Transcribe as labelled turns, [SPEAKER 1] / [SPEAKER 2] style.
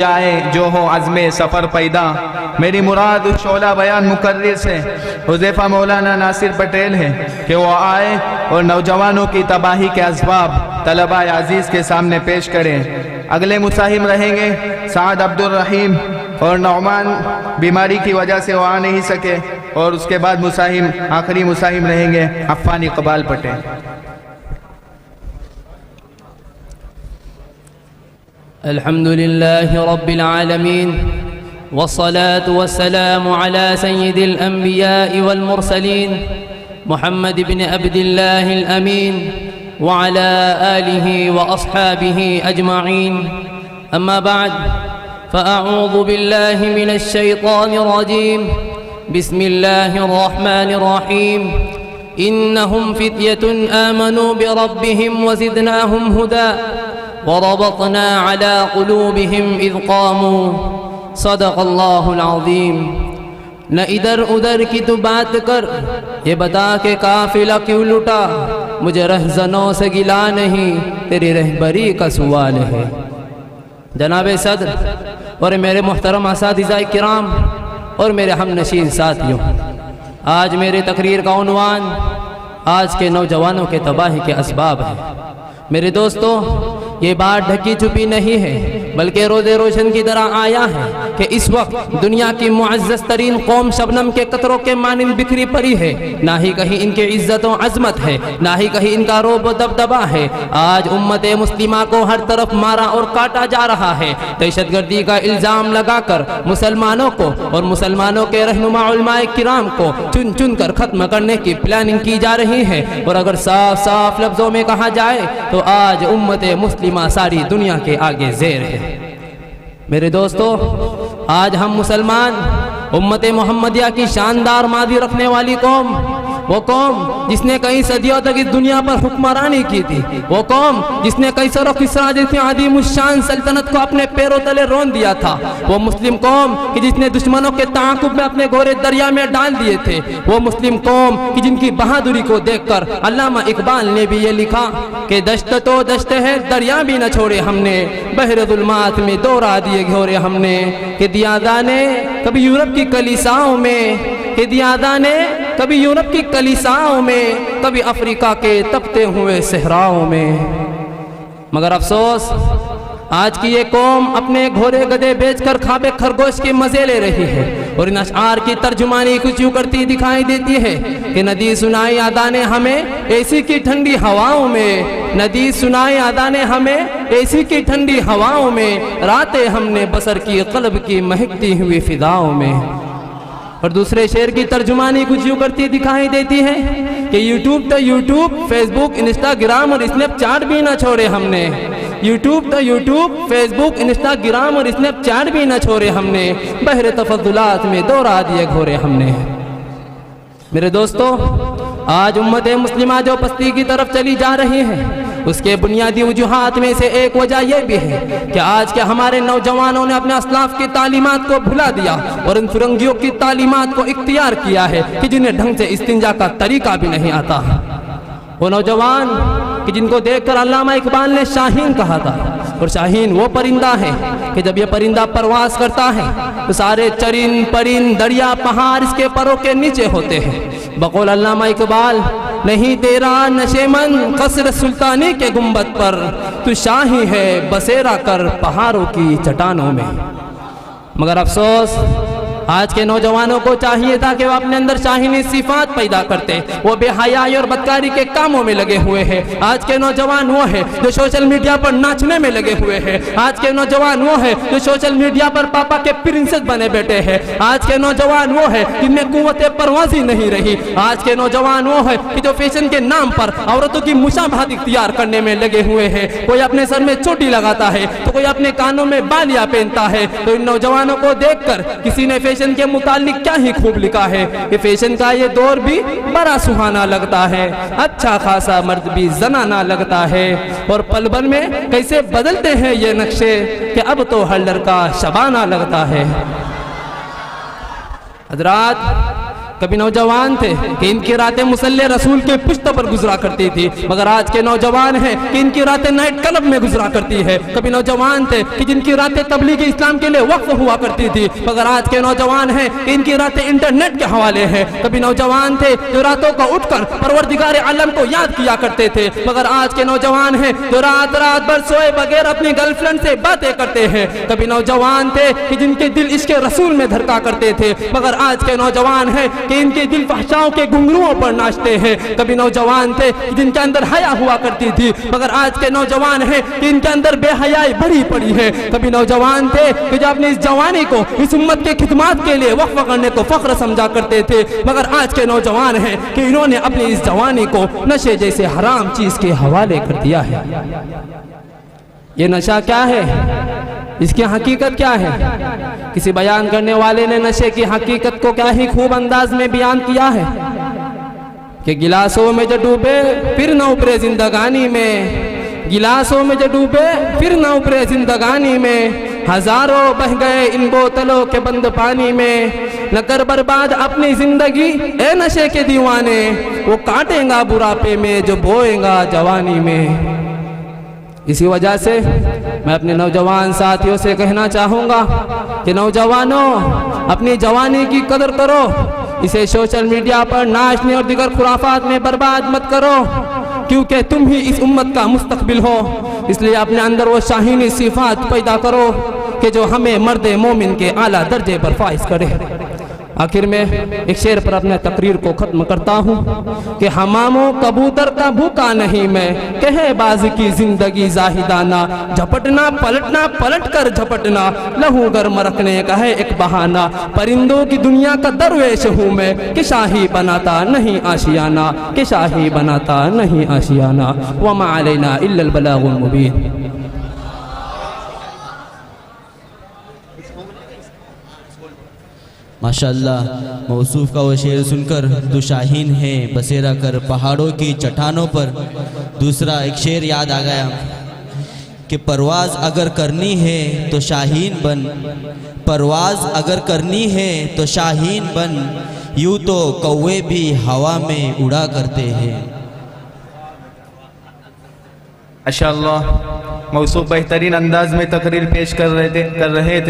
[SPEAKER 1] جائے جو ہو عزم سفر پیدا، میری مراد شعلہ بیان مقرر سے حذیفہ مولانا ناصر پٹیل ہے کہ وہ آئے اور نوجوانوں کی تباہی کے اسباب طلبہ عزیز کے سامنے پیش کریں۔ اگلے مصاحب رہیں گے سعد عبد الرحیم، اور نعمان بیماری کی وجہ سے وہ آ نہیں سکے، اور اس کے بعد مصاحب آخری مصاحب رہیں گے عفان اقبال پٹیل۔
[SPEAKER 2] الحمد لله رب العالمين، والصلاة والسلام على سيد الأنبياء والمرسلين محمد بن عبد الله الأمين وعلى آله وأصحابه أجمعين. أما بعد، فأعوذ بالله من الشيطان الرجيم. بسم الله الرحمن الرحيم. إنهم فتية آمنوا بربهم وزدناهم هدى وربطنا على قلوبهم إذ قاموا. صدق الله العظيم. نہ ادھر ادھر کی تو بات کر، یہ بتا کہ قافلہ کیوں لٹا، مجھے رہزنوں سے گلا نہیں، تیری رہبری کا سوال ہے۔ جناب صدر اور میرے محترم اساتذہ کرام اور میرے ہم نشین ساتھیوں، آج میرے تقریر کا عنوان آج کے نوجوانوں کے تباہی کے اسباب ہے۔ میرے دوستو، یہ بات ڈھکی چھپی نہیں ہے، بلکہ روز روشن کی طرح آیا ہے کہ اس وقت دنیا کی معزز ترین قوم شبنم کے قطروں کے مانند بکھری پڑی ہے، نہ ہی کہیں ان کے عزت و عظمت ہے، نہ ہی کہیں ان کا رعب و دبدبہ ہے۔ آج امت مسلمہ کو ہر طرف مارا اور کاٹا جا رہا ہے، دہشت گردی کا الزام لگا کر مسلمانوں کو اور مسلمانوں کے رہنما علماء کرام کو چن چن کر ختم کرنے کی پلاننگ کی جا رہی ہے۔ اور اگر صاف صاف لفظوں میں کہا جائے تو آج امت مسلمہ ساری دنیا کے آگے زیر ہے۔ میرے دوستو، آج ہم مسلمان امت محمدیہ کی شاندار ماضی رکھنے والی قوم، وہ قوم جس نے کئی صدیوں تک اس دنیا پر حکمرانی کی تھی، وہ قوم جس نے قیصر و کسریٰ جیسی عظیم الشان سلطنت کو اپنے پیروں تلے رون دیا تھا، وہ مسلم قوم کہ جس نے دشمنوں کے تعاقب میں اپنے گھوڑے دریا میں ڈال دیے تھے، وہ مسلم قوم کہ جن کی بہادری کو دیکھ کر علامہ اقبال نے بھی یہ لکھا کہ دشت تو دشت ہے، دریا بھی نہ چھوڑے ہم نے، بحر ظلمات میں دورا دیے گھورے ہم نے، کہ دیا دانے کبھی یورپ کی کلیساؤں میں، کہ دیا دانے کبھی یورپ کی کلیساؤں میں، کبھی افریقہ کے تپتے ہوئے صحراؤں میں۔ مگر افسوس، آج کی یہ قوم اپنے گھوڑے گدھے بیچ کر خوابے خرگوش کے مزے لے رہی ہے، اور ان اشعار کی ترجمانی کچھ یوں کرتی دکھائی دیتی ہے کہ ندی سنائی ادا نے ہمیں ایسی کی ٹھنڈی ہواؤں میں، ندی سنائی ادا نے ہمیں ایسی کی ٹھنڈی ہواؤں میں، راتیں ہم نے بسر کی قلب کی مہکتی ہوئی فضاؤں میں۔ اور دوسرے شعر کی ترجمانی کچھ یوں کرتی دکھائی دیتی ہے کہ یوٹیوب تو یوٹیوب، فیس بک، انسٹاگرام اور اسنیپ چیٹ بھی نہ چھوڑے ہم نے، یوٹیوب تو یوٹیوب، فیس بک، انسٹاگرام اور اسنیپ چیٹ بھی نہ چھوڑے ہم نے، بحر تفضلات میں دورا دیے گھورے ہم نے۔ میرے دوستو، آج امت مسلمہ جو پستی کی طرف چلی جا رہی ہے، اس کے بنیادی وجوہات میں سے ایک وجہ یہ بھی ہے کہ آج کے ہمارے نوجوانوں نے اپنے اسلاف کی تعلیمات کو بھلا دیا اور ان فرنگیوں کی تعلیمات کو اختیار کیا ہے کہ جنہیں ڈھنگ سے استنجا کا طریقہ بھی نہیں آتا۔ وہ نوجوان کہ جن کو دیکھ کر علامہ اقبال نے شاہین کہا تھا، اور شاہین وہ پرندہ ہے کہ جب یہ پرندہ پرواز کرتا ہے تو سارے چرند پرند دریا پہاڑ اس کے پروں کے نیچے ہوتے ہیں۔ بقول علامہ اقبال، نہیں تیرا نشے من قصر سلطانی کے گنبد پر، تو شاہی ہے بسیرا کر پہاڑوں کی چٹانوں میں۔ مگر افسوس، آج کے نوجوانوں کو چاہیے تھا کہ وہ اپنے اندر شاہینی صفات پیدا کرتے، وہ بے حیائی اور بدکاری کے کاموں میں لگے ہوئے ہیں۔ آج کے نوجوان وہ ہیں جو سوشل میڈیا پر ناچنے میں لگے ہوئے ہیں، آج کے نوجوان وہ ہیں جو سوشل میڈیا پر پاپا کے پرنسس بنے بیٹھے ہیں، آج کے نوجوان وہ ہیں جن میں قوت پروازی نہیں رہی، آج کے نوجوان وہ ہیں کہ جو فیشن کے نام پر عورتوں کی مشابہت اختیار کرنے میں لگے ہوئے ہیں۔ کوئی اپنے سر میں چوٹی لگاتا ہے تو کوئی اپنے کانوں میں بالیاں پہنتا ہے۔ تو ان نوجوانوں کو دیکھ کر کسی نے فیشن کے متعلق کیا ہی خوب لکھا ہے کہ فیشن کا یہ دور بھی بڑا سہانا لگتا ہے، اچھا خاصا مرد بھی زنانہ لگتا ہے، اور پل بھر میں کیسے بدلتے ہیں یہ نقشے کہ اب تو ہر لڑکا شبانہ لگتا ہے۔ حضرات، کبھی نوجوان تھے کہ ان کی راتیں مصلی رسول کے پشت پر گزرا کرتی تھی، مگر آج کے نوجوان ہیں کہ ان کی راتیں نائٹ کلب میں گزرا کرتی ہے۔ کبھی نوجوان تھے کہ جن کی راتیں تبلیغ اسلام کے لیے وقف ہوا کرتی تھی، مگر آج کے نوجوان ہیں کہ ان کی راتیں انٹرنیٹ کے حوالے ہیں۔ کبھی نوجوان تھے جو راتوں کو اٹھ کر پروردگار عالم کو یاد کیا کرتے تھے، مگر آج کے نوجوان ہیں جو رات بھر سوئے بغیر اپنی گرل فرینڈ سے باتیں کرتے ہیں۔ کبھی نوجوان تھے کہ جن کے دل عشق رسول میں دھڑکا کرتے تھے، مگر آج کے نوجوان ہیں کہ ان کے دل فحشاؤں کے گھنگروؤں پر ناچتے ہیں۔ کبھی نوجوان تھے جن کے اندر حیا ہوا کرتی تھی، مگر آج کے نوجوان ہیں کہ ان کے اندر بے حیائی بڑی پڑی ہے۔ کبھی نوجوان تھے کہ جو اپنی اس جوانی کو اس امت کے خدمات کے لیے وقف کرنے کو فخر سمجھا کرتے تھے، مگر آج کے نوجوان ہیں کہ انہوں نے اپنی اس جوانی کو نشے جیسے حرام چیز کے حوالے کر دیا ہے۔ یہ نشہ کیا ہے؟ اس کی حقیقت کیا ہے؟ کسی بیان کرنے والے نے نشے کی حقیقت کو کیا ہی خوب انداز میں بیان کیا ہے کہ گلاسوں میں جو ڈوبے پھر نہ ابھرے زندگانی میں، گلاسوں میں جو ڈوبے پھر نہ ابھرے زندگانی میں، ہزاروں بہ گئے ان بوتلوں کے بند پانی میں، نہ کر برباد اپنی زندگی اے نشے کے دیوانے، وہ کاٹیں گا بڑھاپے میں جو بوئیں گا جوانی میں۔ اسی وجہ سے میں اپنے نوجوان ساتھیوں سے کہنا چاہوں گا کہ نوجوانوں اپنی جوانی کی قدر کرو، اسے سوشل میڈیا پر ناچنے اور دیگر خرافات میں برباد مت کرو، کیونکہ تم ہی اس امت کا مستقبل ہو۔ اس لیے اپنے اندر وہ شاہینی صفات پیدا کرو کہ جو ہمیں مرد مومن کے اعلیٰ درجے پر فائز کرے۔ آخر میں ایک شعر پر اپنے تقریر کو ختم کرتا ہوں کہ حماموں کبوتر کا بھوکا نہیں میں، کہے باز کی زندگی زاہدانہ، جھپٹنا پلٹنا پلٹ کر جھپٹنا، لہو گرم رکھنے کا ہے ایک بہانہ، پرندوں کی دنیا کا درویش ہوں میں، کہ شاہی بناتا نہیں آشیانہ، کہ شاہی بناتا نہیں آشیانہ، وما علینا الا البلاغ المبین۔
[SPEAKER 3] ماشاءاللہ موصوف کا وہ شعر سن کر تو شاہین ہے بسیرا کر پہاڑوں کی چٹانوں پر۔ دوسرا ایک شعر یاد آ گیا کہ پرواز اگر کرنی ہے تو شاہین بن، پرواز اگر کرنی ہے تو شاہین بن، یوں تو کوے بھی ہوا میں اڑا کرتے ہیں۔
[SPEAKER 1] ماشاءاللہ موصوف بہترین انداز میں تقریر پیش کر رہے تھے۔